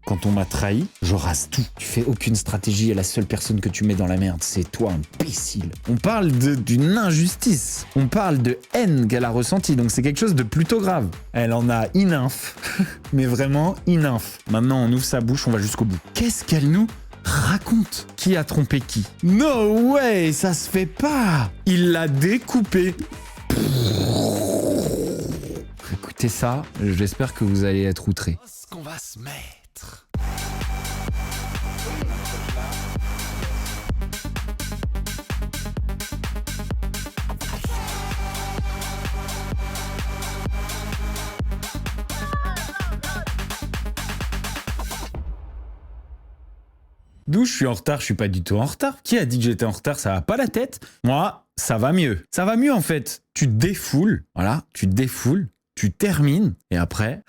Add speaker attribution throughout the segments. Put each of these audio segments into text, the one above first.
Speaker 1: quand on m'a trahi, je rase tout. Tu fais aucune stratégie et la seule personne que tu mets dans la merde, c'est toi, imbécile. On parle d'une injustice. On parle de haine qu'elle a ressentie, donc c'est quelque chose de plutôt grave. Elle en a ininf, mais vraiment ininf. Maintenant, on ouvre sa bouche, on va jusqu'au bout. Qu'est-ce qu'elle nous raconte? Qui a trompé qui? No way, ça se fait pas. Il l'a découpé. Écoutez ça, j'espère que vous allez être outrés.
Speaker 2: Qu'est-ce qu'on va se mettre?
Speaker 1: D'où je suis en retard, je suis pas du tout en retard. Qui a dit que j'étais en retard? Ça va pas la tête. Moi, ça va mieux. Ça va mieux en fait. Tu défoules, voilà, tu défoules, tu termines, et après,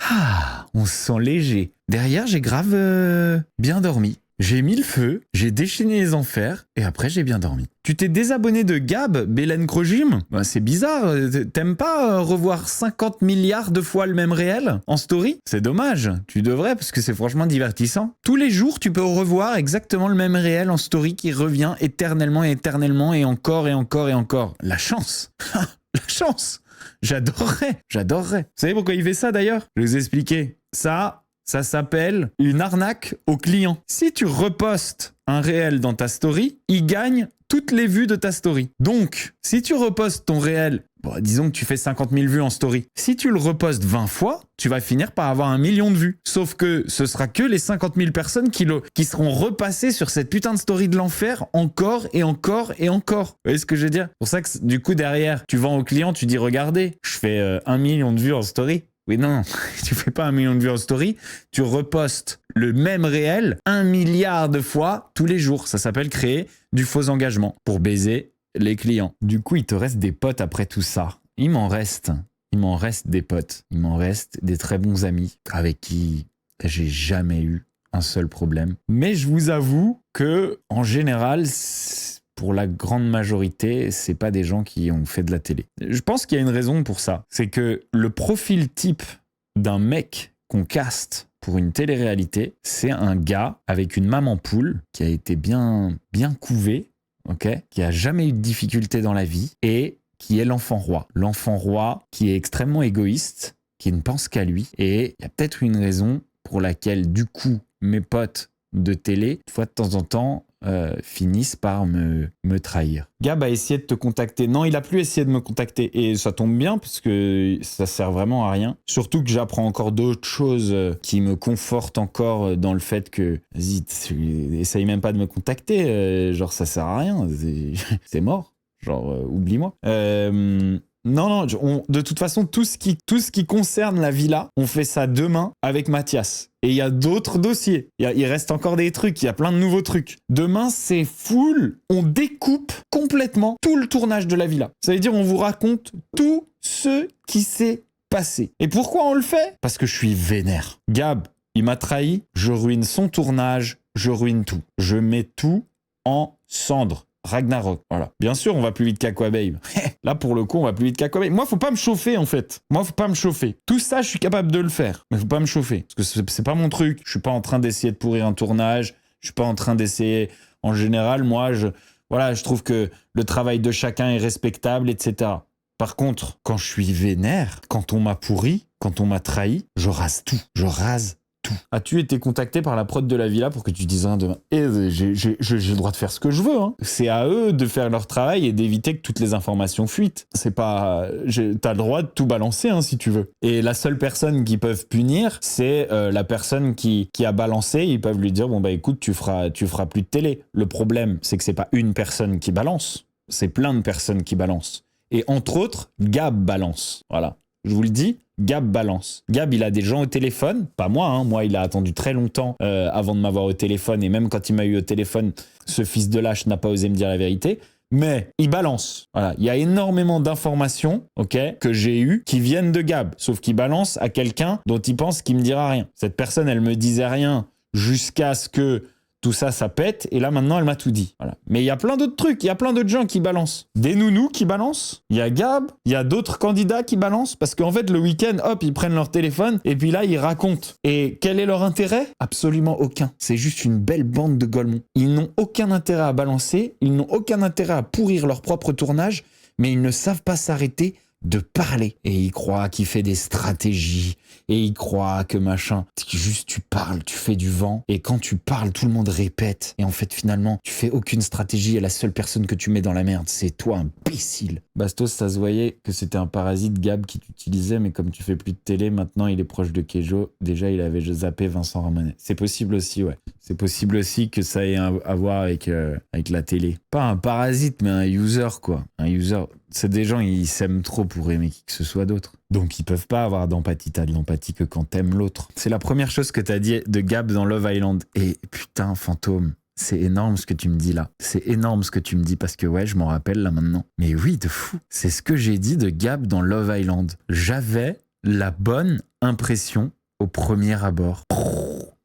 Speaker 1: on se sent léger. Derrière, j'ai grave bien dormi. J'ai mis le feu, j'ai déchaîné les enfers, et après j'ai bien dormi. Tu t'es désabonné de Gab, Belen Krojim? Bah, c'est bizarre, t'aimes pas revoir 50 milliards de fois le même réel en story? C'est dommage, tu devrais parce que c'est franchement divertissant. Tous les jours, tu peux revoir exactement le même réel en story qui revient éternellement et éternellement et encore et encore et encore. La chance. La chance. J'adorerais. Vous savez pourquoi il fait ça d'ailleurs? Je vais vous expliquer. Ça s'appelle une arnaque au client. Si tu repostes un réel dans ta story, il gagne toutes les vues de ta story. Donc, si tu repostes ton réel, disons que tu fais 50 000 vues en story, si tu le repostes 20 fois, tu vas finir par avoir 1 million de vues. Sauf que ce sera que les 50 000 personnes qui seront repassées sur cette putain de story de l'enfer encore et encore et encore. Vous voyez ce que je veux dire? Pour ça que du coup derrière, tu vends au client, tu dis regardez, je fais 1 million de vues en story. Oui, non, tu fais pas 1 million de vues en story, tu repostes le même réel 1 milliard de fois tous les jours. Ça s'appelle créer du faux engagement pour baiser les clients. Du coup, il te reste des potes après tout ça. Il m'en reste des potes. Il m'en reste des très bons amis avec qui j'ai jamais eu un seul problème. Mais je vous avoue que, en général, pour la grande majorité, c'est pas des gens qui ont fait de la télé. Je pense qu'il y a une raison pour ça. C'est que le profil type d'un mec qu'on caste pour une télé-réalité, c'est un gars avec une maman poule qui a été bien couvée, okay, qui a jamais eu de difficulté dans la vie et qui est l'enfant roi. L'enfant roi qui est extrêmement égoïste, qui ne pense qu'à lui. Et il y a peut-être une raison pour laquelle, du coup, mes potes de télé, une fois de temps en temps, finissent par me trahir. Gab a essayé de te contacter. Non, il a plus essayé de me contacter. Et ça tombe bien parce que ça sert vraiment à rien. Surtout que j'apprends encore d'autres choses qui me confortent encore dans le fait que vas-y, essaye même pas de me contacter. Genre, ça sert à rien. C'est mort. Genre, oublie-moi. Non, de toute façon, tout ce qui concerne la villa, on fait ça demain avec Mathias. Et il y a d'autres dossiers. Il reste encore des trucs, il y a plein de nouveaux trucs. Demain, c'est full. On découpe complètement tout le tournage de la villa. Ça veut dire on vous raconte tout ce qui s'est passé. Et pourquoi on le fait? Parce que je suis vénère. Gab, il m'a trahi, je ruine son tournage, je ruine tout. Je mets tout en cendres. Ragnarok, voilà. Bien sûr, on va plus vite qu'Aquababe. Là, pour le coup, on va plus vite qu'Aquababe. Moi, faut pas me chauffer, en fait. Tout ça, je suis capable de le faire. Mais faut pas me chauffer. Parce que c'est pas mon truc. Je suis pas en train d'essayer de pourrir un tournage. Je suis pas en train d'essayer... En général, moi, je trouve que le travail de chacun est respectable, etc. Par contre, quand je suis vénère, quand on m'a pourri, quand on m'a trahi, je rase tout. Je rase tout. As-tu été contacté par la prod de la villa pour que tu dises rien demain? Et j'ai le droit de faire ce que je veux. Hein. C'est à eux de faire leur travail et d'éviter que toutes les informations fuitent. C'est pas... T'as le droit de tout balancer hein, si tu veux. Et la seule personne qu'ils peuvent punir, c'est la personne qui a balancé. Ils peuvent lui dire, bon bah écoute, tu feras plus de télé. Le problème, c'est que c'est pas une personne qui balance. C'est plein de personnes qui balancent. Et entre autres, Gab balance. Voilà. Je vous le dis, Gab balance. Gab, il a des gens au téléphone, pas moi, hein. Moi, il a attendu très longtemps avant de m'avoir au téléphone, et même quand il m'a eu au téléphone, ce fils de lâche n'a pas osé me dire la vérité, mais il balance. Voilà. Il y a énormément d'informations que j'ai eues qui viennent de Gab, sauf qu'il balance à quelqu'un dont il pense qu'il me dira rien. Cette personne, elle me disait rien jusqu'à ce que tout ça, ça pète, et là maintenant elle m'a tout dit. Voilà. Mais il y a plein d'autres trucs, il y a plein d'autres gens qui balancent. Des nounous qui balancent, il y a Gab, il y a d'autres candidats qui balancent, parce qu'en fait le week-end, hop, ils prennent leur téléphone, et puis là ils racontent. Et quel est leur intérêt? Absolument aucun. C'est juste une belle bande de golemons. Ils n'ont aucun intérêt à balancer, ils n'ont aucun intérêt à pourrir leur propre tournage, mais ils ne savent pas s'arrêter de parler. Et il croit qu'il fait des stratégies, et il croit que machin. Juste tu parles, tu fais du vent, et quand tu parles, tout le monde répète. Et en fait, finalement, tu fais aucune stratégie, et la seule personne que tu mets dans la merde, c'est toi, imbécile. Bastos, ça se voyait que c'était un parasite Gab qui t'utilisait, mais comme tu fais plus de télé, maintenant il est proche de Kejo. Déjà, il avait zappé Vincent Ramonet. C'est possible aussi, ouais. C'est possible aussi que ça ait à voir avec la télé. Pas un parasite, mais un user, quoi. Un user. C'est des gens, ils s'aiment trop pour aimer qui que ce soit d'autre. Donc ils peuvent pas avoir d'empathie. T'as de l'empathie que quand t'aimes l'autre. C'est la première chose que t'as dit de Gab dans Love Island. Et putain, fantôme, c'est énorme ce que tu me dis là. C'est énorme ce que tu me dis parce que ouais, je m'en rappelle là maintenant. Mais oui, de fou. C'est ce que j'ai dit de Gab dans Love Island. J'avais la bonne impression au premier abord.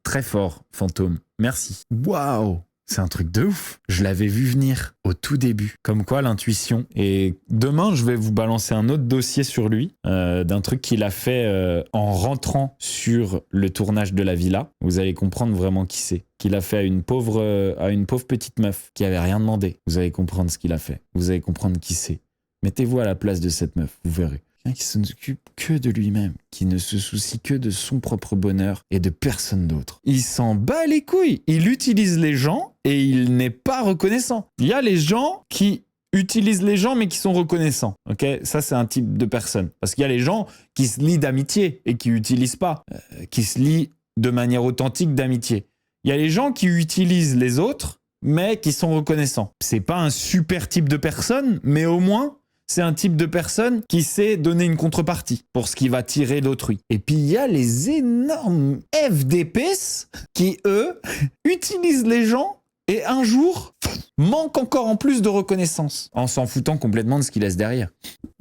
Speaker 1: Très fort, fantôme. Merci. Waouh! C'est un truc de ouf. Je l'avais vu venir au tout début. Comme quoi, l'intuition. Et demain, je vais vous balancer un autre dossier sur lui, d'un truc qu'il a fait en rentrant sur le tournage de la villa. Vous allez comprendre vraiment qui c'est. Qu'il a fait à une pauvre petite meuf qui avait rien demandé. Vous allez comprendre ce qu'il a fait. Vous allez comprendre qui c'est. Mettez-vous à la place de cette meuf, vous verrez. Quelqu'un qui ne s'occupe que de lui-même, qui ne se soucie que de son propre bonheur et de personne d'autre. Il s'en bat les couilles. Il utilise les gens et il n'est pas reconnaissant. Il y a les gens qui utilisent les gens mais qui sont reconnaissants. Ok, ça c'est un type de personne. Parce qu'il y a les gens qui se lient d'amitié et qui n'utilisent pas, qui se lient de manière authentique d'amitié. Il y a les gens qui utilisent les autres mais qui sont reconnaissants. C'est pas un super type de personne, mais au moins c'est un type de personne qui sait donner une contrepartie pour ce qui va tirer d'autrui. Et puis il y a les énormes FDPs qui, eux, utilisent les gens et un jour manquent encore en plus de reconnaissance en s'en foutant complètement de ce qu'ils laissent derrière.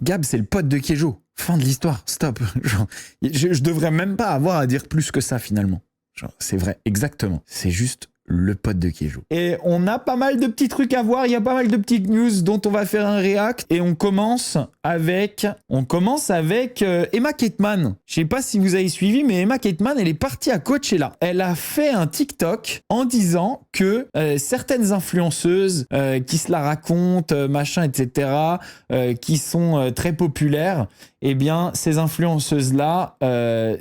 Speaker 1: Gab, c'est le pote de Kejo. Fin de l'histoire. Stop. Genre, je devrais même pas avoir à dire plus que ça finalement. Genre, c'est vrai, exactement. C'est juste le pote de Kejo. Et on a pas mal de petits trucs à voir, il y a pas mal de petites news dont on va faire un react et on commence avec Emma Cateman. Je sais pas si vous avez suivi, mais Emma Cateman, elle est partie à Coachella. Elle a fait un TikTok en disant que certaines influenceuses qui se la racontent, machin, etc., qui sont très populaires, eh bien, ces influenceuses-là,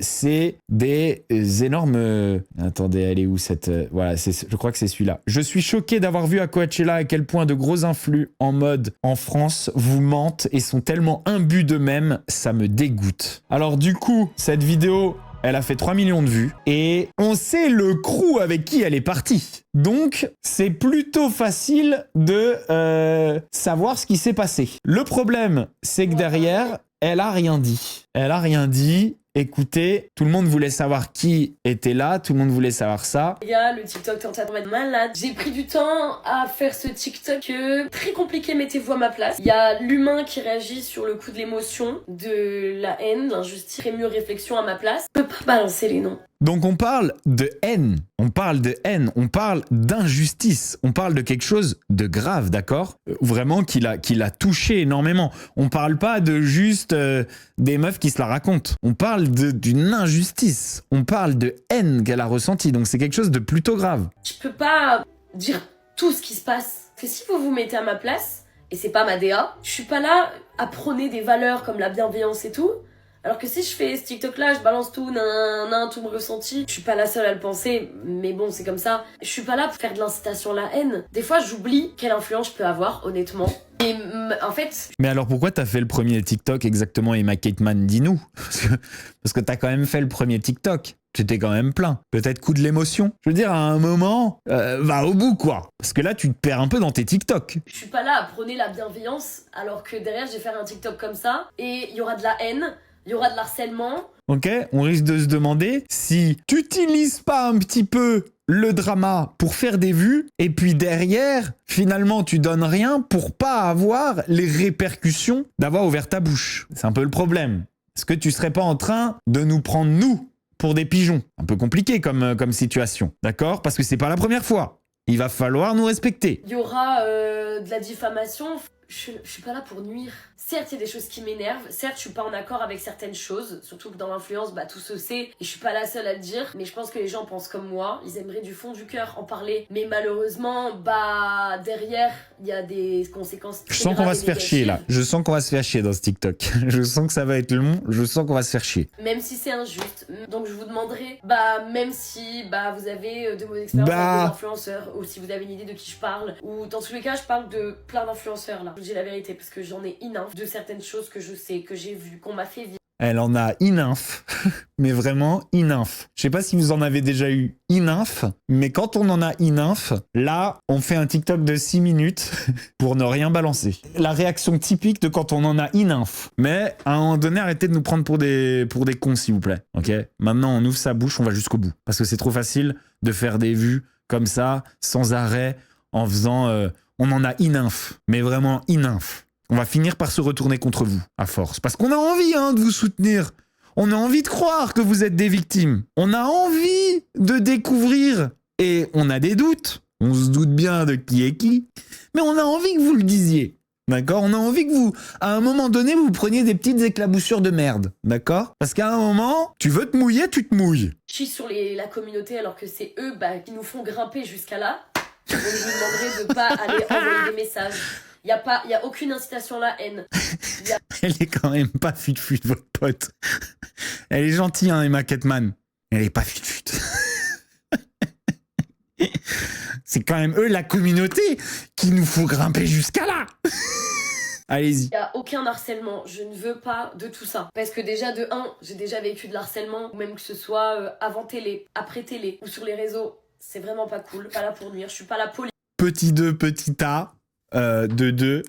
Speaker 1: c'est des énormes... Attendez, elle est où cette... Voilà, je crois que c'est celui-là. Je suis choqué d'avoir vu à Coachella à quel point de gros influx en mode en France vous mentent et sont tellement imbus d'eux-mêmes, ça me dégoûte. Alors du coup, cette vidéo... Elle a fait 3 millions de vues et on sait le crew avec qui elle est partie. Donc, c'est plutôt facile de savoir ce qui s'est passé. Le problème, c'est que derrière, elle a rien dit. Elle a rien dit. Écoutez, tout le monde voulait savoir qui était là, tout le monde voulait savoir ça.
Speaker 3: Les gars, le TikTok t'es en train de mettre malade. J'ai pris du temps à faire ce TikTok. Très compliqué, mettez-vous à ma place. Il y a l'humain qui réagit sur le coup de l'émotion, de la haine, de l'injustice. Très mieux réflexion à ma place. Je peux pas balancer les noms.
Speaker 1: Donc on parle de haine, on parle d'injustice, on parle de quelque chose de grave, d'accord? Vraiment qui l'a touché énormément. On parle pas de juste des meufs qui se la racontent. On parle d'une injustice, on parle de haine qu'elle a ressentie, donc c'est quelque chose de plutôt grave.
Speaker 3: Je peux pas dire tout ce qui se passe. Parce que si vous vous mettez à ma place, et c'est pas ma DA, je suis pas là à prôner des valeurs comme la bienveillance et tout. Alors que si je fais ce TikTok-là, je balance tout, tout mon ressenti. Je suis pas la seule à le penser, mais bon, c'est comme ça. Je suis pas là pour faire de l'incitation à la haine. Des fois, j'oublie quelle influence je peux avoir, honnêtement. Et en fait...
Speaker 1: Mais alors pourquoi t'as fait le premier TikTok exactement, Emma Cateman? Dis-nous. Parce que t'as quand même fait le premier TikTok. Tu t'es quand même plein. Peut-être coup de l'émotion. Je veux dire, à un moment, va au bout, quoi. Parce que là, tu te perds un peu dans tes TikTok.
Speaker 3: Je suis pas là à prôner la bienveillance, alors que derrière, je vais faire un TikTok comme ça, et il y aura de la haine. Il y aura de l'harcèlement.
Speaker 1: Ok, on risque de se demander si tu n'utilises pas un petit peu le drama pour faire des vues et puis derrière, finalement, tu donnes rien pour pas avoir les répercussions d'avoir ouvert ta bouche. C'est un peu le problème. Est-ce que tu serais pas en train de nous prendre, nous, pour des pigeons? Un peu compliqué comme situation, d'accord? Parce que c'est pas la première fois. Il va falloir nous respecter.
Speaker 3: Il y aura de la diffamation. Je suis pas là pour nuire. Certes, il y a des choses qui m'énervent. Certes, je suis pas en accord avec certaines choses. Surtout que dans l'influence, tout se sait. Et je suis pas la seule à le dire. Mais je pense que les gens pensent comme moi. Ils aimeraient du fond du cœur en parler. Mais malheureusement, derrière, il y a des conséquences.
Speaker 1: Je sens qu'on va se faire chier là. Je sens qu'on va se faire chier dans ce TikTok. Je sens que ça va être long. Je sens qu'on va se faire chier.
Speaker 3: Même si c'est injuste. Donc je vous demanderai, même si vous avez de mauvaises expériences avec des influenceurs, ou si vous avez une idée de qui je parle, ou dans tous les cas, je parle de plein d'influenceurs là. Je vous dis la vérité parce que j'en ai enough de certaines choses que je sais, que j'ai vues, qu'on m'a fait vivre.
Speaker 1: Elle en a enough, mais vraiment enough. Je sais pas si vous en avez déjà eu enough, mais quand on en a enough, là, on fait un TikTok de 6 minutes pour ne rien balancer. La réaction typique de quand on en a enough. Mais à un moment donné, arrêtez de nous prendre pour des cons, s'il vous plaît. Ok ? Maintenant, on ouvre sa bouche, on va jusqu'au bout. Parce que c'est trop facile de faire des vues comme ça, sans arrêt, en faisant... on en a enough, mais vraiment enough. On va finir par se retourner contre vous, à force. Parce qu'on a envie de vous soutenir. On a envie de croire que vous êtes des victimes. On a envie de découvrir. Et on a des doutes. On se doute bien de qui est qui. Mais on a envie que vous le disiez. D'accord ? On a envie que vous, à un moment donné, vous preniez des petites éclaboussures de merde. D'accord ? Parce qu'à un moment, tu veux te mouiller, tu te mouilles.
Speaker 3: Je chie sur la communauté alors que c'est eux qui nous font grimper jusqu'à là. Donc je vous demanderai de pas aller envoyer des messages. Il y a aucune incitation à la haine.
Speaker 1: Elle est quand même pas fut-fut, votre pote. Elle est gentille, Emma Ketman. Elle est pas fut-fut. C'est quand même eux, la communauté, qui nous faut grimper jusqu'à là. Allez-y.
Speaker 3: Il n'y a aucun harcèlement. Je ne veux pas de tout ça. Parce que déjà, de 1, j'ai déjà vécu de l'harcèlement. Ou même que ce soit avant télé, après télé, ou sur les réseaux. C'est vraiment pas cool. Pas là pour nuire. Je suis pas là pour...
Speaker 1: Petit 2, petit A. De 2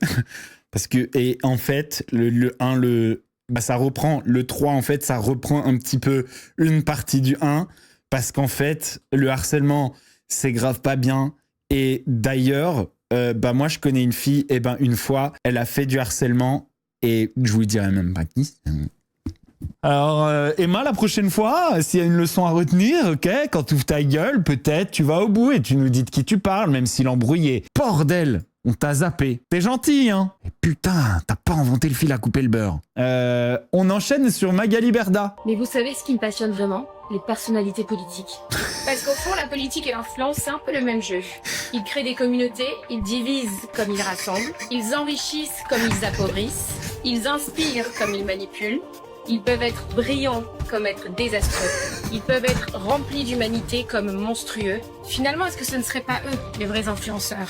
Speaker 1: parce que et en fait le 1 ça reprend le 3 en fait ça reprend un petit peu une partie du 1 parce qu'en fait le harcèlement c'est grave pas bien et d'ailleurs moi je connais une fille et une fois elle a fait du harcèlement et je vous dirai même pas qui. Alors Emma, la prochaine fois, s'il y a une leçon à retenir, ok, quand tu ouvres ta gueule, peut-être tu vas au bout et tu nous dis de qui tu parles, même si l'embrouille est bordel. On t'a zappé. T'es gentil, hein? Et putain, t'as pas inventé le fil à couper le beurre. On enchaîne sur Magali Berda.
Speaker 4: Mais vous savez ce qui me passionne vraiment? Les personnalités politiques. Parce qu'au fond, la politique et l'influence, c'est un peu le même jeu. Ils créent des communautés, ils divisent comme ils rassemblent, ils enrichissent comme ils appauvrissent, ils inspirent comme ils manipulent. Ils peuvent être brillants comme être désastreux. Ils peuvent être remplis d'humanité comme monstrueux. Finalement, est-ce que ce ne seraient pas eux, les vrais influenceurs?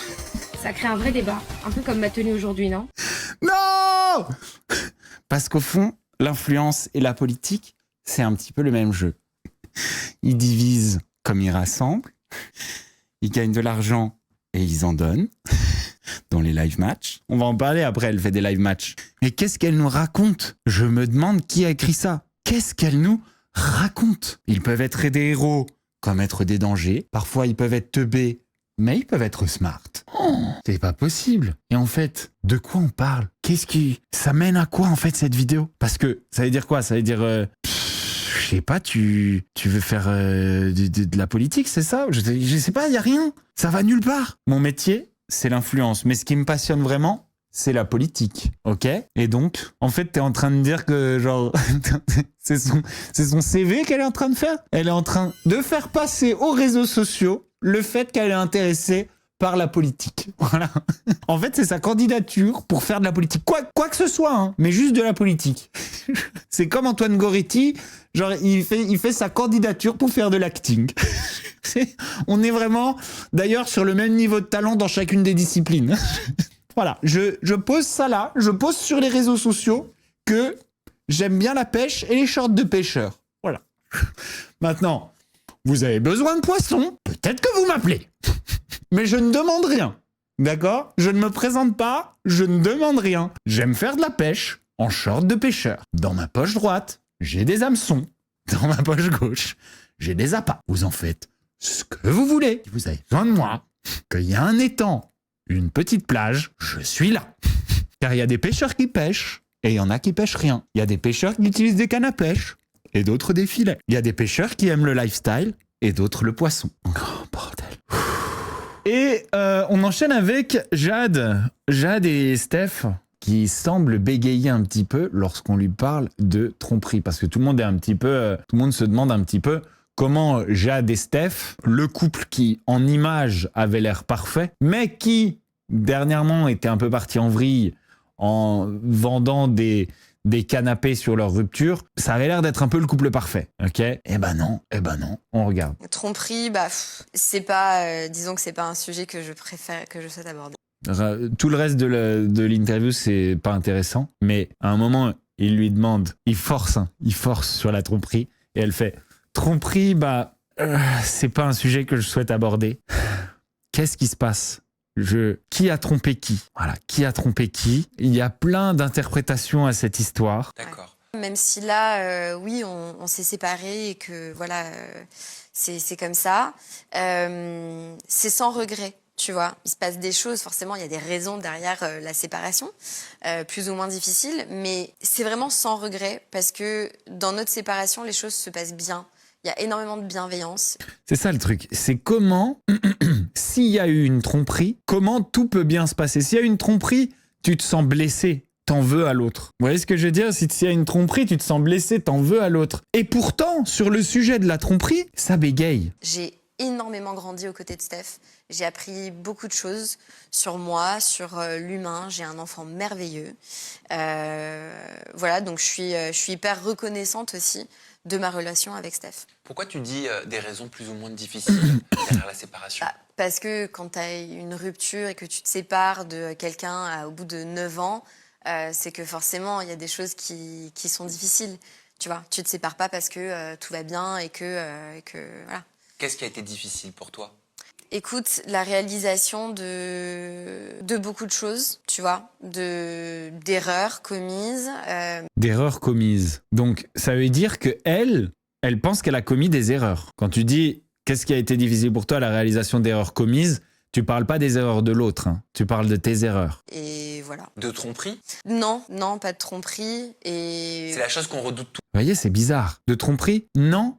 Speaker 4: Ça crée un vrai débat, un peu comme ma tenue aujourd'hui, non?
Speaker 1: Non! Parce qu'au fond, l'influence et la politique, c'est un petit peu le même jeu. Ils divisent comme ils rassemblent, ils gagnent de l'argent et ils en donnent. Dans les live matchs. On va en parler après, elle fait des live matchs. Mais qu'est-ce qu'elle nous raconte? Je me demande qui a écrit ça. Qu'est-ce qu'elle nous raconte? Ils peuvent être des héros, comme être des dangers. Parfois, ils peuvent être teubés, mais ils peuvent être smart. Oh, c'est pas possible. Et en fait, de quoi on parle? Ça mène à quoi, en fait, cette vidéo? Parce que, ça veut dire quoi? Ça veut dire... je sais pas, tu veux faire de la politique, c'est ça? Je sais pas, il y a rien. Ça va nulle part. Mon métier... c'est l'influence. Mais ce qui me passionne vraiment, c'est la politique. Ok? Et donc, en fait, t'es en train de dire que, genre, c'est son CV qu'elle est en train de faire? Elle est en train de faire passer aux réseaux sociaux le fait qu'elle est intéressée par la politique. Voilà. En fait, c'est sa candidature pour faire de la politique. Quoi que ce soit, hein, mais juste de la politique. C'est comme Antoine Goretti, genre, il fait sa candidature pour faire de l'acting. On est vraiment, d'ailleurs, sur le même niveau de talent dans chacune des disciplines. Voilà, je pose ça là, je pose sur les réseaux sociaux que j'aime bien la pêche et les shorts de pêcheurs. Voilà. Maintenant, vous avez besoin de poissons, peut-être que vous m'appelez. Mais je ne demande rien, d'accord? Je ne me présente pas, je ne demande rien. J'aime faire de la pêche en short de pêcheur. Dans ma poche droite, j'ai des hameçons. Dans ma poche gauche, j'ai des appâts. Vous en faites ce que vous voulez. Si vous avez besoin de moi, qu'il y a un étang, une petite plage, je suis là. Car il y a des pêcheurs qui pêchent et il y en a qui pêchent rien. Il y a des pêcheurs qui utilisent des cannes à pêche et d'autres des filets. Il y a des pêcheurs qui aiment le lifestyle et d'autres le poisson. Oh, bordel. Et on enchaîne avec Jade. Jade et Steph qui semblent bégayer un petit peu lorsqu'on lui parle de tromperie. Parce que tout le monde se demande un petit peu comment Jade et Steph, le couple qui en image avait l'air parfait, mais qui dernièrement était un peu parti en vrille en vendant des canapés sur leur rupture, ça avait l'air d'être un peu le couple parfait, ok? Eh ben non, on regarde.
Speaker 5: Tromperie, c'est pas, disons que c'est pas un sujet que je souhaite aborder.
Speaker 1: Tout le reste de l'interview, c'est pas intéressant, mais à un moment, il lui demande, il force sur la tromperie, et elle fait, tromperie, c'est pas un sujet que je souhaite aborder. Qu'est-ce qui se passe? Qui a trompé qui? Voilà, qui a trompé qui? Il y a plein d'interprétations à cette histoire.
Speaker 2: D'accord.
Speaker 5: Même si là, oui, on s'est séparés et que voilà, c'est comme ça. C'est sans regret, tu vois. Il se passe des choses, forcément, il y a des raisons derrière la séparation, plus ou moins difficiles, mais c'est vraiment sans regret parce que dans notre séparation, les choses se passent bien. Il y a énormément de bienveillance.
Speaker 1: C'est ça le truc. C'est comment, s'il y a eu une tromperie, comment tout peut bien se passer. S'il y a eu une tromperie, tu te sens blessé, t'en veux à l'autre. Vous voyez ce que je veux dire? S'il y a une tromperie, tu te sens blessé, t'en veux à l'autre. Et pourtant, sur le sujet de la tromperie, ça bégaye.
Speaker 5: J'ai énormément grandi aux côtés de Steph. J'ai appris beaucoup de choses sur moi, sur l'humain. J'ai un enfant merveilleux. Voilà, donc je suis hyper reconnaissante aussi de ma relation avec Steph.
Speaker 2: Pourquoi tu dis des raisons plus ou moins difficiles derrière la séparation?
Speaker 5: Parce que quand tu as une rupture et que tu te sépares de quelqu'un au bout de 9 ans, c'est que forcément, il y a des choses qui sont difficiles. Tu vois, tu te sépares pas parce que tout va bien et que voilà.
Speaker 2: Qu'est-ce qui a été difficile pour toi?
Speaker 5: Écoute, la réalisation de beaucoup de choses, tu vois, d'erreurs commises.
Speaker 1: D'erreurs commises. Donc, ça veut dire que elle pense qu'elle a commis des erreurs. Quand tu dis qu'est-ce qui a été difficile pour toi, la réalisation d'erreurs commises, tu parles pas des erreurs de l'autre, hein. Tu parles de tes erreurs.
Speaker 5: Et voilà.
Speaker 2: De tromperie?
Speaker 5: Non, pas de tromperie. Et
Speaker 2: C'est la chose qu'on redoute
Speaker 1: Vous voyez, c'est bizarre. De tromperie? Non,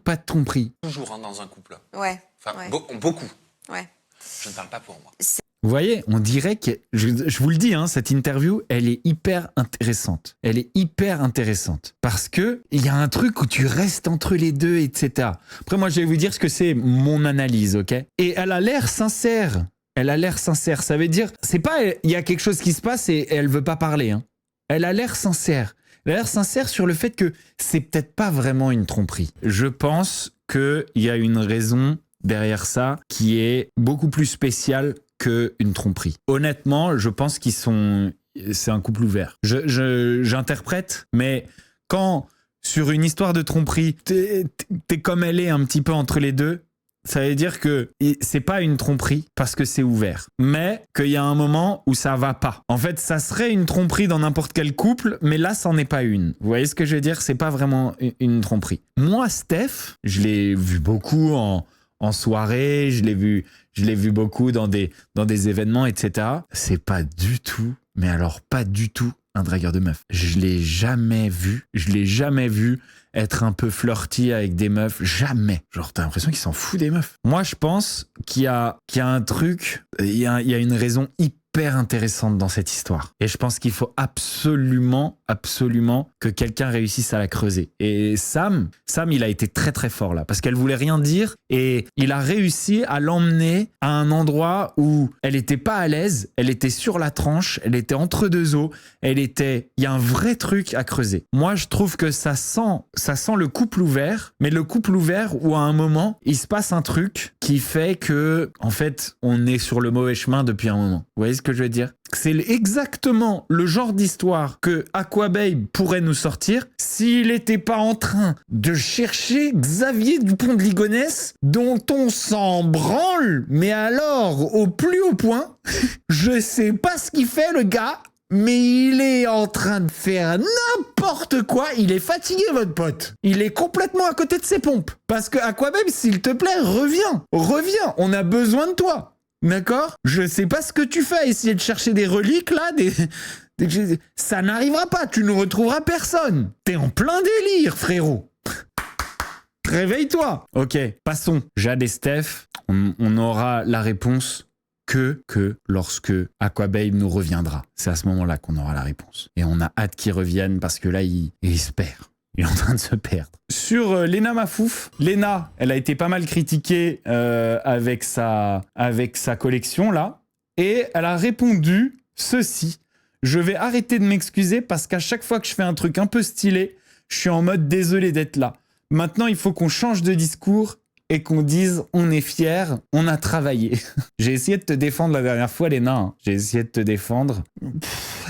Speaker 1: pas de tromperie.
Speaker 2: toujours dans un couple.
Speaker 5: ouais.
Speaker 2: Enfin,
Speaker 5: Ouais.
Speaker 2: beaucoup.
Speaker 5: Ouais.
Speaker 2: Je ne parle pas pour moi.
Speaker 1: Vous voyez, on dirait que, je vous le dis, hein, cette interview, elle est hyper intéressante. Elle est hyper intéressante. Parce que il y a un truc où tu restes entre les deux, etc. Après, moi, je vais vous dire ce que c'est mon analyse, ok? Et elle a l'air sincère. Elle a l'air sincère. Ça veut dire, c'est pas, il y a quelque chose qui se passe et elle veut pas parler, hein. Elle a l'air sincère. Elle a l'air sincère sur le fait que c'est peut-être pas vraiment une tromperie. Je pense qu'il y a une raison derrière ça qui est beaucoup plus spéciale qu'une tromperie. Honnêtement, je pense c'est un couple ouvert. J'interprète, mais quand sur une histoire de tromperie, t'es comme elle est un petit peu entre les deux, ça veut dire que c'est pas une tromperie parce que c'est ouvert, mais qu'il y a un moment où ça va pas. En fait, ça serait une tromperie dans n'importe quel couple, mais là, c'en est pas une. Vous voyez ce que je veux dire? C'est pas vraiment une tromperie. Moi, Steph, je l'ai vu beaucoup en soirée, je l'ai vu beaucoup dans des événements, etc. C'est pas du tout, mais alors pas du tout un dragueur de meufs. Je l'ai jamais vu être un peu flirty avec des meufs, jamais. Genre, t'as l'impression qu'il s'en fout des meufs. Moi, je pense qu'il y a un truc, il y a une raison hyper intéressante dans cette histoire. Et je pense qu'il faut absolument que quelqu'un réussisse à la creuser. Et Sam, il a été très très fort là, parce qu'elle voulait rien dire et il a réussi à l'emmener à un endroit où elle était pas à l'aise, elle était sur la tranche, elle était entre deux eaux, il y a un vrai truc à creuser. Moi, je trouve que ça sent le couple ouvert, mais le couple ouvert où à un moment, il se passe un truc qui fait que, en fait, on est sur le mauvais chemin depuis un moment. Vous voyez ce que je veux dire? C'est exactement le genre d'histoire que Aquababe pourrait nous sortir s'il n'était pas en train de chercher Xavier Dupont de Ligonnès, dont on s'en branle, mais alors au plus haut point. Je sais pas ce qu'il fait le gars, mais il est en train de faire n'importe quoi. Il est fatigué, votre pote. Il est complètement à côté de ses pompes. Parce que Aquababe, s'il te plaît, reviens. On a besoin de toi. D'accord? Je sais pas ce que tu fais à essayer de chercher des reliques là, ça n'arrivera pas, tu ne retrouveras personne. T'es en plein délire, frérot. Réveille-toi. Ok, passons. Jade et Steph, on aura la réponse que lorsque Aquababe nous reviendra. C'est à ce moment-là qu'on aura la réponse. Et on a hâte qu'il revienne parce que là, il se perd. Il est en train de se perdre. Sur Léna Mafouf, Léna, elle a été pas mal critiquée avec sa collection là. Et elle a répondu ceci. Je vais arrêter de m'excuser parce qu'à chaque fois que je fais un truc un peu stylé, je suis en mode désolé d'être là. Maintenant, il faut qu'on change de discours et qu'on dise on est fier, on a travaillé. J'ai essayé de te défendre la dernière fois, Léna. Hein. J'ai essayé de te défendre.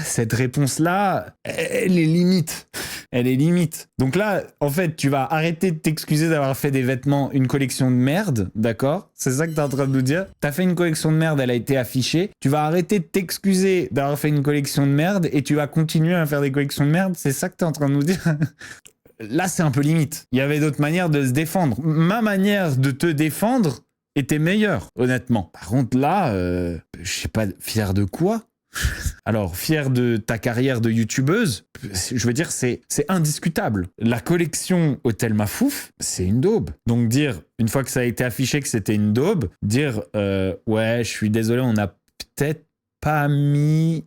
Speaker 1: Cette réponse-là, elle est limite. Elle est limite. Donc là, en fait, tu vas arrêter de t'excuser d'avoir fait des vêtements, une collection de merde, d'accord? C'est ça que t'es en train de nous dire? T'as fait une collection de merde, elle a été affichée. Tu vas arrêter de t'excuser d'avoir fait une collection de merde et tu vas continuer à faire des collections de merde? C'est ça que t'es en train de nous dire? Là, c'est un peu limite. Il y avait d'autres manières de se défendre. Ma manière de te défendre était meilleure, honnêtement. Par contre, là, je sais pas, fier de quoi? Alors, fier de ta carrière de youtubeuse, je veux dire, c'est indiscutable. La collection Hôtel Mafouf, c'est une daube. Donc dire, une fois que ça a été affiché que c'était une daube, dire ouais, je suis désolé, on n'a peut-être pas mis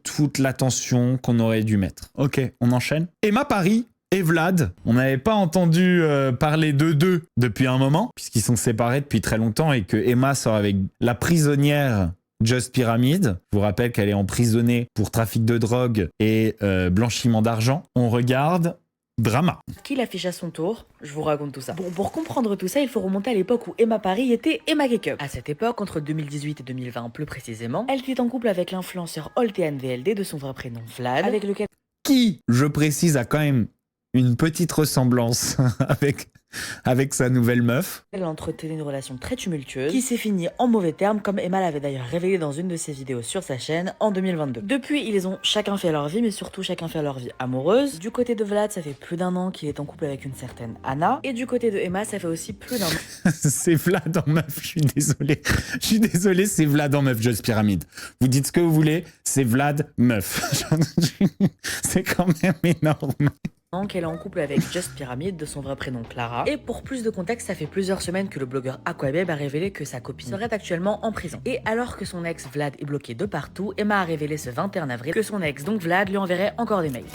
Speaker 1: toute l'attention qu'on aurait dû mettre. Ok, on enchaîne. Emma Paris et Vlad, on n'avait pas entendu parler d'eux depuis un moment, puisqu'ils sont séparés depuis très longtemps et que Emma sort avec la prisonnière Just Pyramid. Je vous rappelle qu'elle est emprisonnée pour trafic de drogue et blanchiment d'argent. On regarde drama.
Speaker 6: Qui l'affiche à son tour, je vous raconte tout ça. Bon, pour comprendre tout ça, il faut remonter à l'époque où Emma Paris était Emma Cakeup. À cette époque, entre 2018 et 2020 plus précisément, elle était en couple avec l'influenceur Oltean VLD de son vrai prénom Vlad, avec lequel...
Speaker 1: Qui, je précise, a quand même une petite ressemblance avec sa nouvelle meuf.
Speaker 6: Elle entretenait une relation très tumultueuse qui s'est finie en mauvais termes, comme Emma l'avait d'ailleurs révélé dans une de ses vidéos sur sa chaîne en 2022. Depuis, ils ont chacun fait leur vie, mais surtout chacun fait leur vie amoureuse. Du côté de Vlad, ça fait plus d'un an qu'il est en couple avec une certaine Anna, et du côté de Emma, ça fait aussi plus d'un an.
Speaker 1: C'est Vlad en meuf, je suis désolé. Je suis désolé, c'est Vlad en meuf, Just Pyramid. Vous dites ce que vous voulez, c'est Vlad meuf. C'est quand même énorme.
Speaker 6: Qu'elle est en couple avec Just Pyramid de son vrai prénom Clara. Et pour plus de contexte, ça fait plusieurs semaines que le blogueur Aquababe a révélé que sa copine serait actuellement en prison. Et alors que son ex Vlad est bloqué de partout, Emma a révélé ce 21 avril que son ex, donc Vlad, lui enverrait encore des mails.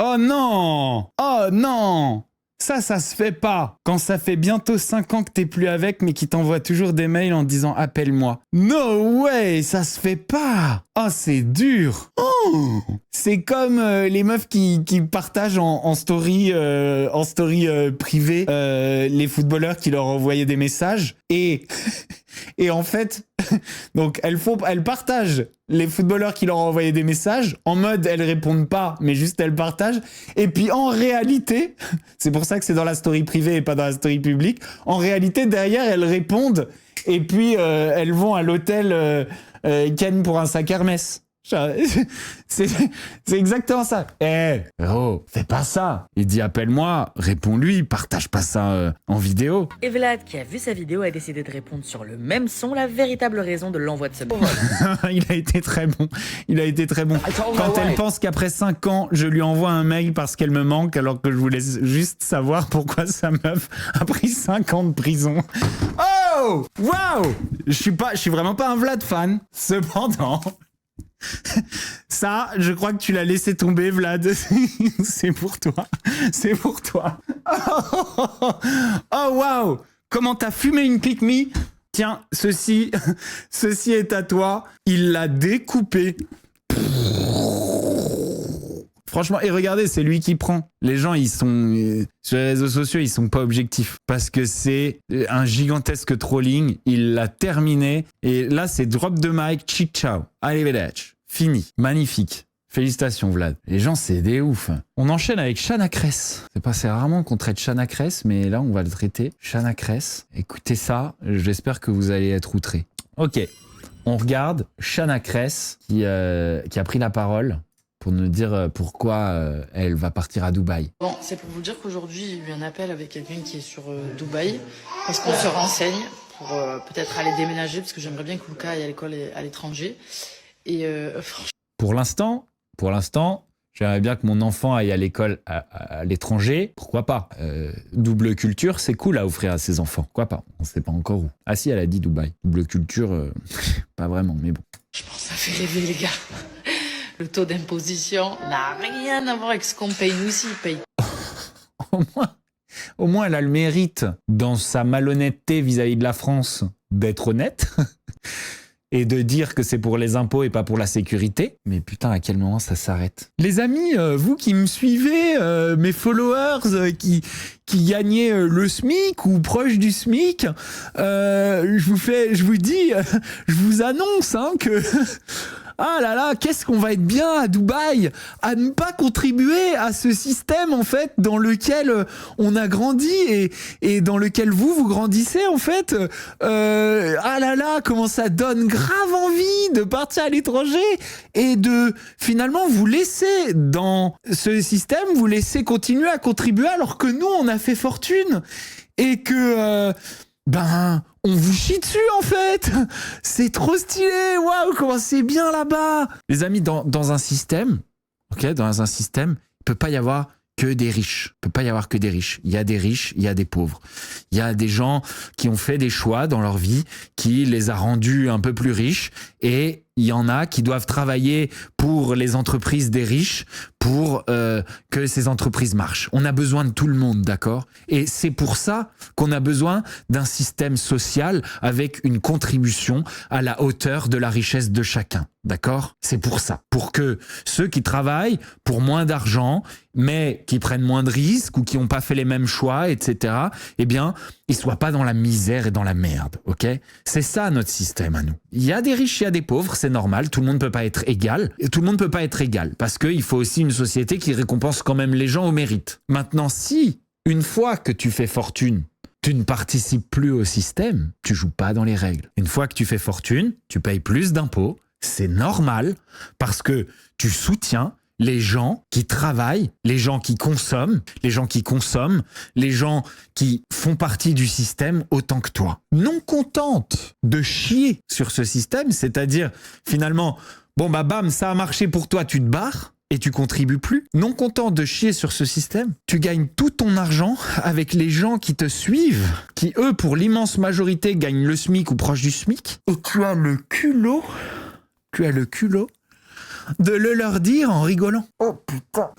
Speaker 1: Oh non! Oh non! Ça se fait pas. Quand ça fait bientôt 5 ans que t'es plus avec, mais qui t'envoie toujours des mails en disant « appelle-moi ». No way, ça se fait pas. Oh, c'est dur. Oh, c'est comme les meufs qui partagent en story privée les footballeurs qui leur envoyaient des messages et en fait donc elles partagent les footballeurs qui leur ont envoyé des messages en mode elles répondent pas mais juste elles partagent et puis en réalité c'est pour ça que c'est dans la story privée et pas dans la story publique, en réalité derrière elles répondent et puis elles vont à l'hôtel Ken pour un sac Hermès. C'est exactement ça. Oh, fais pas ça. Il dit appelle-moi, réponds-lui, partage pas ça en vidéo.
Speaker 6: Et Vlad, qui a vu sa vidéo, a décidé de répondre sur le même son, la véritable raison de l'envoi de ce mail.
Speaker 1: Il a été très bon. Il a été très bon. Quand elle pense qu'après 5 ans, je lui envoie un mail parce qu'elle me manque, alors que je voulais juste savoir pourquoi sa meuf a pris 5 ans de prison. Oh, waouh. Je suis vraiment pas un Vlad fan. Cependant... Ça, je crois que tu l'as laissé tomber, Vlad. C'est pour toi. C'est pour toi. Oh, waouh. Comment t'as fumé une pique-me? Tiens, ceci est à toi. Il l'a découpé. Franchement, et regardez, c'est lui qui prend. Les gens, ils sont... sur les réseaux sociaux, ils sont pas objectifs. Parce que c'est un gigantesque trolling. Il l'a terminé. Et là, c'est drop de mic. Chic ciao. Arrivederci. Fini. Magnifique. Félicitations, Vlad. Les gens, c'est des ouf. On enchaîne avec Chana Cress. C'est rarement qu'on traite Chana Cress, mais là, on va le traiter. Chana Cress. Écoutez ça. J'espère que vous allez être outrés. Ok. On regarde Chana Cress qui a pris la parole pour nous dire pourquoi elle va partir à Dubaï.
Speaker 7: Bon, c'est pour vous dire qu'aujourd'hui, j'ai eu un appel avec quelqu'un qui est sur Dubaï, parce qu'on se renseigne pour peut-être aller déménager, parce que j'aimerais bien que Lucas aille à l'école à l'étranger. Et franchement...
Speaker 1: Pour l'instant, J'aimerais bien que mon enfant aille à l'école à l'étranger. Pourquoi pas? Double culture, c'est cool à offrir à ses enfants. Pourquoi pas? On sait pas encore où. Ah si, elle a dit Dubaï. Double culture, pas vraiment, mais bon.
Speaker 7: Je pense que ça fait rêver, les gars. Le taux d'imposition n'a rien à voir avec ce qu'on paye. Nous aussi, ils payent.
Speaker 1: Au moins, elle a le mérite, dans sa malhonnêteté vis-à-vis de la France, d'être honnête et de dire que c'est pour les impôts et pas pour la sécurité. Mais putain, à quel moment ça s'arrête? Les amis, vous qui me suivez, mes followers qui gagnez le SMIC ou proche du SMIC, je vous annonce que... Ah là là, qu'est-ce qu'on va être bien à Dubaï à ne pas contribuer à ce système en fait dans lequel on a grandi et dans lequel vous grandissez en fait. Ah là là, comment ça donne grave envie de partir à l'étranger et de finalement vous laisser dans ce système, vous laisser continuer à contribuer alors que nous on a fait fortune et que on vous chie dessus en fait. C'est trop stylé. Waouh, comment c'est bien là-bas. Les amis, dans un système, dans un système, il peut pas y avoir que des riches. Il peut pas y avoir que des riches. Il y a des riches, il y a des pauvres. Il y a des gens qui ont fait des choix dans leur vie qui les a rendus un peu plus riches et il y en a qui doivent travailler pour les entreprises des riches pour que ces entreprises marchent. On a besoin de tout le monde, d'accord? Et c'est pour ça qu'on a besoin d'un système social avec une contribution à la hauteur de la richesse de chacun, d'accord? C'est pour ça. Pour que ceux qui travaillent pour moins d'argent, mais qui prennent moins de risques ou qui n'ont pas fait les mêmes choix, etc., eh bien, ils soient pas dans la misère et dans la merde, ok? C'est ça notre système à nous. Il y a des riches, il y a des pauvres, c'est normal, tout le monde peut pas être égal. Et tout le monde peut pas être égal, parce qu'il faut aussi une société qui récompense quand même les gens au mérite. Maintenant, si, une fois que tu fais fortune, tu ne participes plus au système, tu joues pas dans les règles. Une fois que tu fais fortune, tu payes plus d'impôts, c'est normal, parce que tu soutiens les gens qui travaillent, les gens qui consomment, les gens qui font partie du système autant que toi. Non contente de chier sur ce système, c'est-à-dire finalement, bam, ça a marché pour toi, tu te barres et tu contribues plus. Non content de chier sur ce système, tu gagnes tout ton argent avec les gens qui te suivent, qui eux, pour l'immense majorité, gagnent le SMIC ou proche du SMIC, et tu as le culot de le leur dire en rigolant. Oh putain,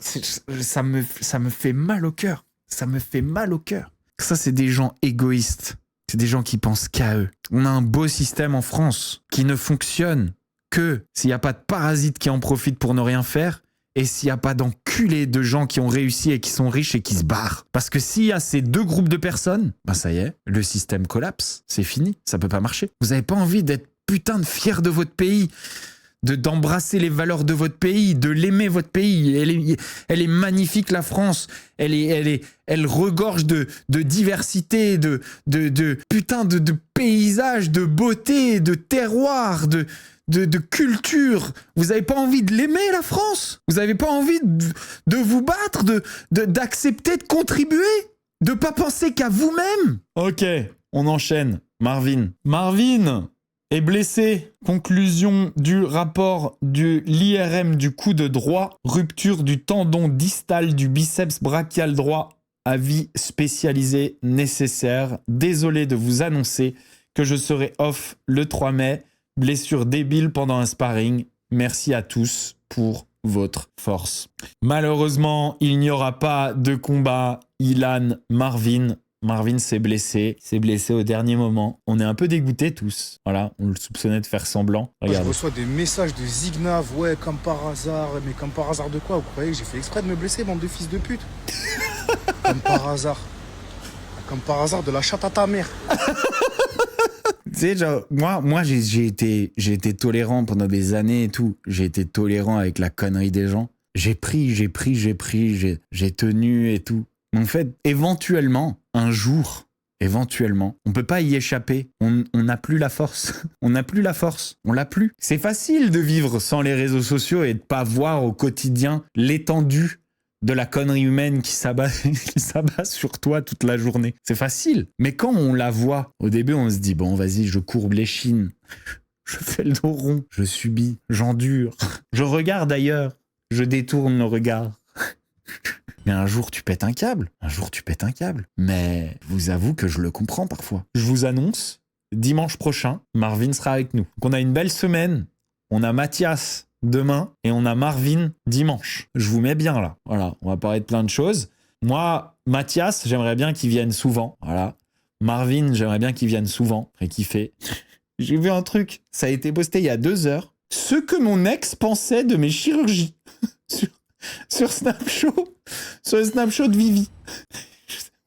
Speaker 1: ça me fait mal au cœur. Ça me fait mal au cœur. Ça, c'est des gens égoïstes. C'est des gens qui pensent qu'à eux. On a un beau système en France qui ne fonctionne que s'il n'y a pas de parasites qui en profitent pour ne rien faire et s'il n'y a pas d'enculés de gens qui ont réussi et qui sont riches et qui se barrent. Parce que s'il y a ces deux groupes de personnes, ça y est, le système collapse. C'est fini. Ça peut pas marcher. Vous n'avez pas envie d'être putain de fier de votre pays, d'embrasser les valeurs de votre pays, de l'aimer votre pays. Elle est magnifique, la France. Elle regorge de diversité, de paysages, de beauté, de terroirs, de culture. Vous n'avez pas envie de l'aimer, la France? Vous n'avez pas envie de vous battre, d'accepter de contribuer, de pas penser qu'à vous-même? Ok, on enchaîne. Marvin est blessé. Conclusion du rapport de l'IRM du coude droit. Rupture du tendon distal du biceps brachial droit. Avis spécialisé nécessaire. Désolé de vous annoncer que je serai off le 3 mai. Blessure débile pendant un sparring. Merci à tous pour votre force. Malheureusement, il n'y aura pas de combat Ilan Marvin s'est blessé au dernier moment. On est un peu dégoûtés tous. Voilà, on le soupçonnait de faire semblant. Regardez.
Speaker 8: Je reçois des messages de Zignav, ouais, comme par hasard. Mais comme par hasard de quoi? Vous croyez que j'ai fait exprès de me blesser, bande de fils de pute? Comme par hasard. Comme par hasard de la chatte à ta mère.
Speaker 1: Tu sais, genre, moi j'ai été tolérant pendant des années et tout. J'ai été tolérant avec la connerie des gens. J'ai tenu et tout. En fait, éventuellement, un jour, on peut pas y échapper. On n'a plus la force. On n'a plus la force. On l'a plus. C'est facile de vivre sans les réseaux sociaux et de pas voir au quotidien l'étendue de la connerie humaine qui s'abat sur toi toute la journée. C'est facile. Mais quand on la voit, au début, on se dit, bon, vas-y, je courbe l'échine. Je fais le dos rond. Je subis. J'endure. Je regarde ailleurs. Je détourne le regard. Mais un jour, tu pètes un câble. Un jour, tu pètes un câble. Mais je vous avoue que je le comprends parfois. Je vous annonce, dimanche prochain, Marvin sera avec nous. Donc on a une belle semaine. On a Mathias demain et on a Marvin dimanche. Je vous mets bien là. Voilà, on va parler de plein de choses. Moi, Mathias, j'aimerais bien qu'il vienne souvent. Voilà. Marvin, j'aimerais bien qu'il vienne souvent. Après kiffer. J'ai vu un truc, ça a été posté il y a 2 heures. Ce que mon ex pensait de mes chirurgies. sur Snapchat. Sur le Snapchat de Vivi.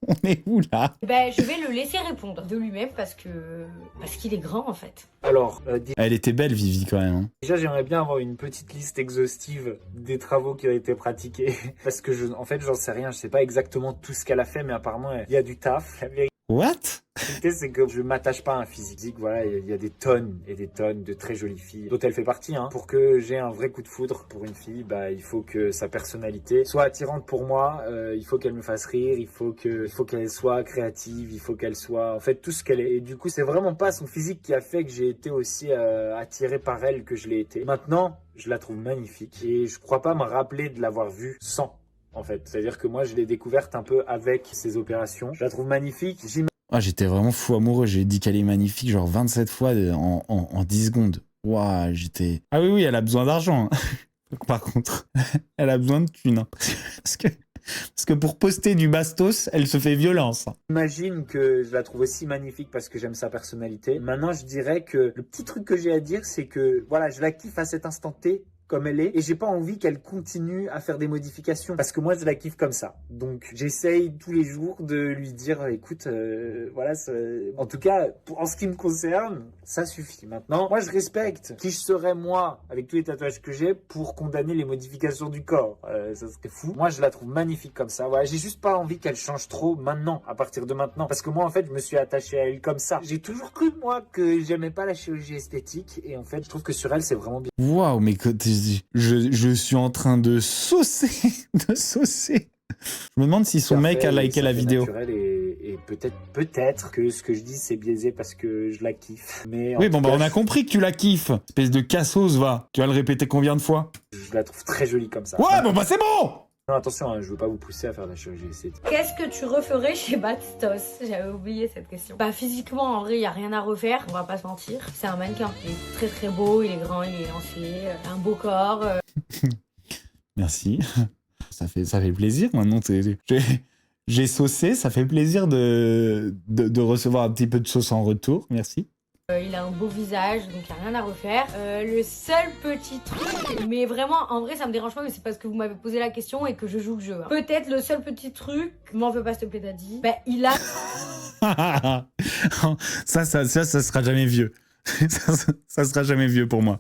Speaker 1: On est où là?
Speaker 9: Ben, je vais le laisser répondre de lui-même parce qu'il est grand en fait.
Speaker 10: Alors,
Speaker 1: Elle était belle Vivi quand même. Hein.
Speaker 10: déjà j'aimerais bien avoir une petite liste exhaustive des travaux qui ont été pratiqués. Parce que en fait j'en sais rien, je sais pas exactement tout ce qu'elle a fait, mais apparemment il y a du taf.
Speaker 1: What?
Speaker 10: La vérité, c'est que je m'attache pas à un physique. Voilà, il y a des tonnes et des tonnes de très jolies filles, dont elle fait partie. Hein. Pour que j'ai un vrai coup de foudre pour une fille, bah, il faut que sa personnalité soit attirante pour moi. Il faut qu'elle me fasse rire. Il faut qu'elle soit créative. Il faut qu'elle soit, en fait, tout ce qu'elle est. Et du coup, c'est vraiment pas son physique qui a fait que j'ai été aussi attiré par elle que je l'ai été. Maintenant, je la trouve magnifique et je crois pas me rappeler de l'avoir vue sans. En fait, c'est-à-dire que moi, je l'ai découverte un peu avec ces opérations. Je la trouve magnifique.
Speaker 1: Ah, j'étais vraiment fou amoureux. J'ai dit qu'elle est magnifique, genre 27 fois en 10 secondes. Waouh, j'étais... Ah oui, elle a besoin d'argent. Hein. Par contre, elle a besoin de thunes. Hein. Parce que pour poster du bastos, elle se fait violence.
Speaker 10: J'imagine que je la trouve aussi magnifique parce que j'aime sa personnalité. Maintenant, je dirais que le petit truc que j'ai à dire, c'est que voilà, je la kiffe à cet instant T. Comme elle est, et j'ai pas envie qu'elle continue à faire des modifications parce que moi je la kiffe comme ça. Donc j'essaye tous les jours de lui dire écoute voilà, en tout cas en ce qui me concerne ça suffit. Maintenant moi je respecte qui je serais moi avec tous les tatouages que j'ai pour condamner les modifications du corps, ça serait fou. Moi je la trouve magnifique comme ça. Voilà, j'ai juste pas envie qu'elle change trop maintenant, à partir de maintenant, parce que moi en fait je me suis attaché à elle comme ça. J'ai toujours cru moi que j'aimais pas la chirurgie esthétique et en fait je trouve que sur elle c'est vraiment bien.
Speaker 1: Waouh, mais je suis en train de saucer, de saucer. Je me demande si son mec a liké la vidéo.
Speaker 10: Et peut-être que ce que je dis c'est biaisé parce que je la kiffe. Mais
Speaker 1: oui, bon bah on a compris que tu la kiffes. Espèce de cassos, va. Tu vas le répéter combien de fois?
Speaker 10: Je la trouve très jolie comme ça.
Speaker 1: Ouais, bon bah c'est bon.
Speaker 10: Non, attention, hein, je veux pas vous pousser à faire de la chirurgie esthétique.
Speaker 9: Qu'est-ce que tu referais chez Bastos? J'avais oublié cette question. Bah physiquement en vrai il y a rien à refaire, on va pas se mentir. C'est un mannequin, il est très très beau, il est grand, il est élancé, un beau corps.
Speaker 1: Merci. Ça fait plaisir maintenant. J'ai saucé, ça fait plaisir de recevoir un petit peu de sauce en retour. Merci.
Speaker 9: Il a un beau visage, donc il n'y a rien à refaire. Le seul petit truc, mais vraiment, en vrai, ça me dérange pas, mais c'est parce que vous m'avez posé la question et que je joue le jeu. Hein. Peut-être le seul petit truc, m'en veux pas s'il te plaît, Daddy. Bah, il a...
Speaker 1: ça sera jamais vieux. ça sera jamais vieux pour moi.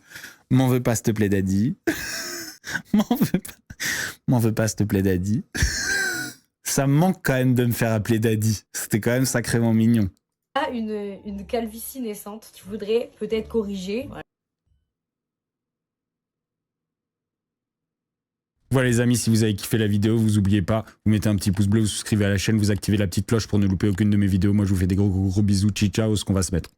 Speaker 1: M'en veux pas s'il te plaît, Daddy. M'en veux pas s'il te plaît, Daddy. Ça me manque quand même de me faire appeler Daddy. C'était quand même sacrément mignon.
Speaker 9: Une calvitie naissante, tu voudrais peut-être corriger. Voilà.
Speaker 1: Voilà les amis, si vous avez kiffé la vidéo, vous oubliez pas, vous mettez un petit pouce bleu, vous souscrivez à la chaîne, vous activez la petite cloche pour ne louper aucune de mes vidéos. Moi je vous fais des gros bisous, ciao, ce qu'on va se mettre.